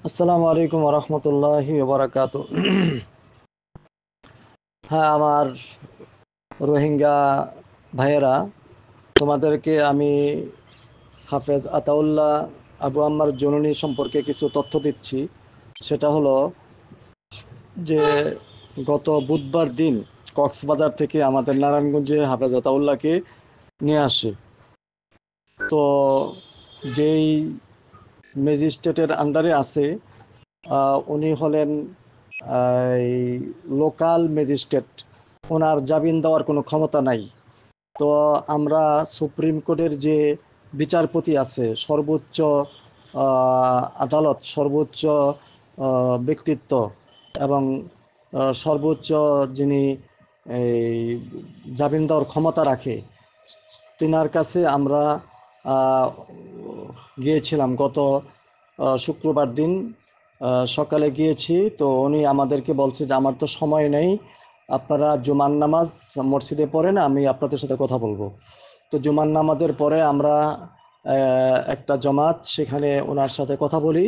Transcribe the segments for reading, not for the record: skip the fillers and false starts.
আসসালামু আলাইকুম রহমতুল্লাহি ওবরাকাত। হ্যাঁ, আমার রোহিঙ্গা ভাইয়েরা, তোমাদেরকে আমি হাফেজ আতাউল্লাহ আবু আম্মার জননী সম্পর্কে কিছু তথ্য দিচ্ছি। সেটা হলো যে গত বুধবার দিন কক্সবাজার থেকে আমাদের নারায়ণগঞ্জে হাফেজ আতাউল্লাহকে নিয়ে আসে। তো যেই ম্যাজিস্ট্রেটের আন্ডারে আছে, উনি হলেন এই লোকাল ম্যাজিস্ট্রেট। ওনার জামিন দেওয়ার কোনো ক্ষমতা নাই। তো আমরা সুপ্রিম কোর্টের যে বিচারপতি আছে, সর্বোচ্চ আদালত, সর্বোচ্চ ব্যক্তিত্ব এবং সর্বোচ্চ যিনি এই জামিন দেওয়ার ক্ষমতা রাখে, তিনার কাছে আমরা আহ, গিয়েছিলাম গত শুক্রবার দিন সকালে গিয়েছি। তো উনি আমাদেরকে বলছে যে আমার তো সময় নেই, আপনারা জুমার নামাজ মসজিদে পড়েন, আমি আপনাদের সাথে কথা বলবো। তো জুমার নামাজের পরে আমরা একটা জমাত, সেখানে ওনার সাথে কথা বলি।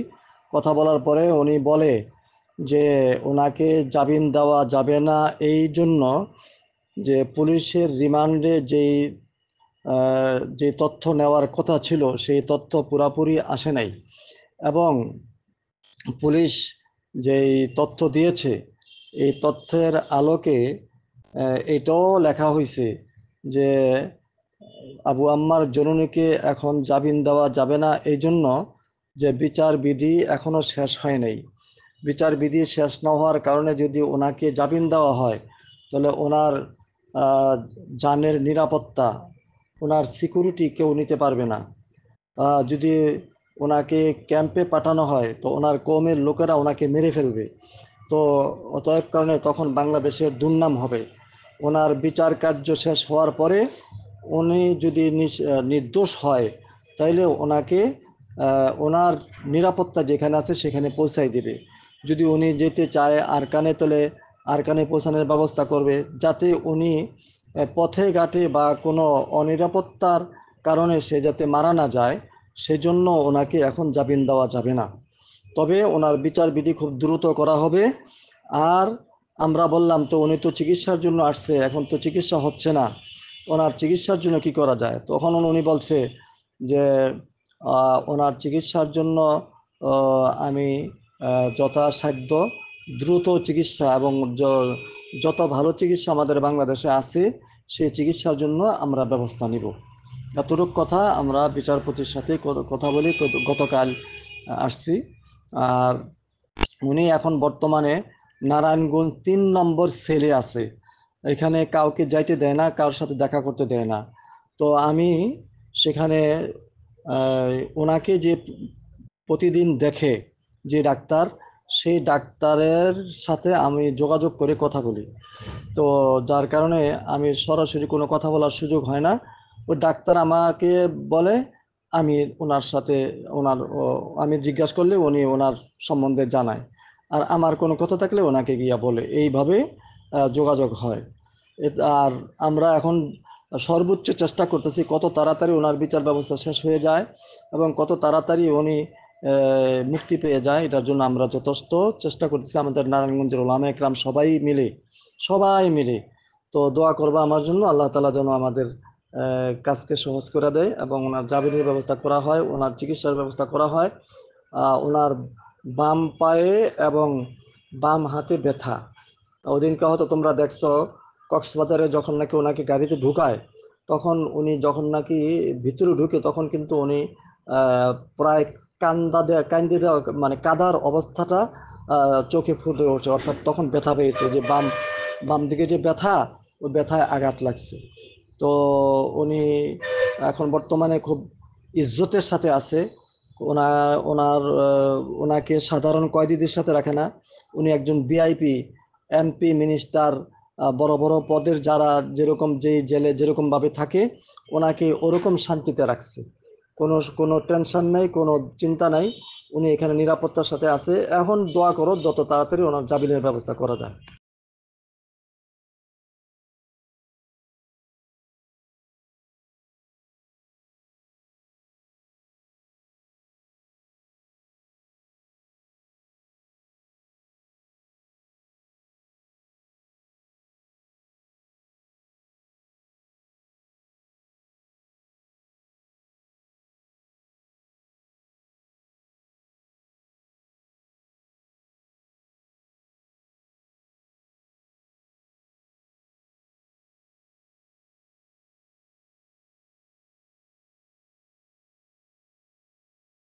কথা বলার পরে উনি বলে যে ওনাকে জামিন দেওয়া যাবে না এই জন্য যে পুলিশের রিমান্ডে যে তথ্য নেওয়ার কথা ছিল সেই তথ্য পুরাপুরি আসে নাই। এবং পুলিশ যেই তথ্য দিয়েছে এই তথ্যের আলোকে এটাও লেখা হয়েছে যে আবু আম্মার জননীকে এখন জামিন দেওয়া যাবে না এই জন্য যে বিচার বিধি এখনো শেষ হয় নাই। বিচার বিধি শেষ না হওয়ার কারণে যদি ওনাকে জামিন দেওয়া হয়, তাহলে ওনার আহ, জানের নিরাপত্তা, ওনার সিকিউরিটি কেউ নিতে পারবে না। যদি ওনাকে ক্যাম্পে পাঠানো হয় তো ওনার কওমের লোকেরা ওনাকে মেরে ফেলবে। তো অতএব কারণে তখন বাংলাদেশের দুর্নাম হবে। ওনার বিচার কার্য শেষ হওয়ার পরে উনি যদি নির্দোষ হয়, তাইলে ওনাকে ওনার নিরাপত্তা যেখানে আছে সেখানে পৌঁছাই দেবে। যদি উনি যেতে চায় আরকানে, তাহলে আরকানে পৌঁছানোর ব্যবস্থা করবে, যাতে উনি পথে ঘাটে বা কোনো অনিরাপত্তার কারণে সে যাতে মারা না যায়, সেজন্য ওনাকে এখন জামিন দেওয়া যাবে না। তবে ওনার বিচার বিধি খুব দ্রুত করা হবে। আর আমরা বললাম, তো উনি তো চিকিৎসার জন্য আসছে, এখন তো চিকিৎসা হচ্ছে না, ওনার চিকিৎসার জন্য কি করা যায়? তখন উনি বলছে যে ওনার চিকিৎসার জন্য আমি যথাসাধ্য দ্রুত চিকিৎসা এবং যত ভালো চিকিৎসা আমাদের বাংলাদেশে আছে সেই চিকিৎসার জন্য আমরা ব্যবস্থা নিব। এতটুক কথা আমরা বিচারপতির সাথে কথা বলি গতকাল আসছি। আর উনি এখন বর্তমানে নারায়ণগঞ্জ 3 নম্বর সেলে আছে। এখানে কাউকে যাইতে দেয় না, কারোর সাথে দেখা করতে দেয় না। তো আমি সেখানে ওনাকে যে প্রতিদিন দেখে যে ডাক্তার, সেই ডাক্তারের সাথে আমি যোগাযোগ করে কথা বলি। তো যার কারণে আমি সরাসরি কোনো কথা বলার সুযোগ হয় না। ওই ডাক্তার আমাকে বলে, আমি ওনার সাথে আমি জিজ্ঞাসা করলে উনি ওনার সম্বন্ধে জানায়। আর আমার কোনো কথা থাকলে ওনাকে গিয়া বলে, এইভাবে যোগাযোগ হয়। আর আমরা এখন সর্বোচ্চ চেষ্টা করতেছি কত তাড়াতাড়ি ওনার বিচার ব্যবস্থা শেষ হয়ে যায় এবং কত তাড়াতাড়ি উনি মুক্তি পেয়ে যায়, এটার জন্য আমরা যথেষ্ট চেষ্টা করতেছি। আমাদের নারায়ণগঞ্জের ওলামা একরাম সবাই মিলে তো দোয়া করবা আমার জন্য, আল্লাহ তাআলা যেন আমাদের কাজকে সহজ করে দেয় এবং ওনার জামিনের ব্যবস্থা করা হয়, ওনার চিকিৎসার ব্যবস্থা করা হয়। ওনার বাম পায়ে এবং বাম হাতে ব্যথা। ওদিনকে হয়তো তোমরা দেখছো, কক্সবাজারে যখন নাকি ওনাকে গাড়িতে ঢুকায়, তখন উনি যখন নাকি ভিতরে ঢুকে তখন কিন্তু উনি আহ, প্রায় কান্দে দেওয়া মানে কাদার অবস্থাটা চোখে ফুটে ওঠে, অর্থাৎ তখন ব্যথা পেয়েছে, যে বাম বাম দিকে যে ব্যথা, ওই ব্যথায় আঘাত লাগছে। তো উনি এখন বর্তমানে খুব ইজ্জতের সাথে আছে। ওনার ওনাকে সাধারণ কয়েদিদের সাথে রাখে না। উনি একজন ভিআইপি, এমপি, মিনিস্টার, বড় বড় পদের যারা যেরকম যেই জেলে যেরকমভাবে থাকে, ওনাকে ওরকম শান্তিতে রাখছে। কোনো কোনো টেনশন নেই, কোনো চিন্তা নাই। উনি এখানে নিরাপত্তার সাথে আছে। এখন দোয়া করো যত তাড়াতাড়ি ওনার জামিনের ব্যবস্থা করা যায়।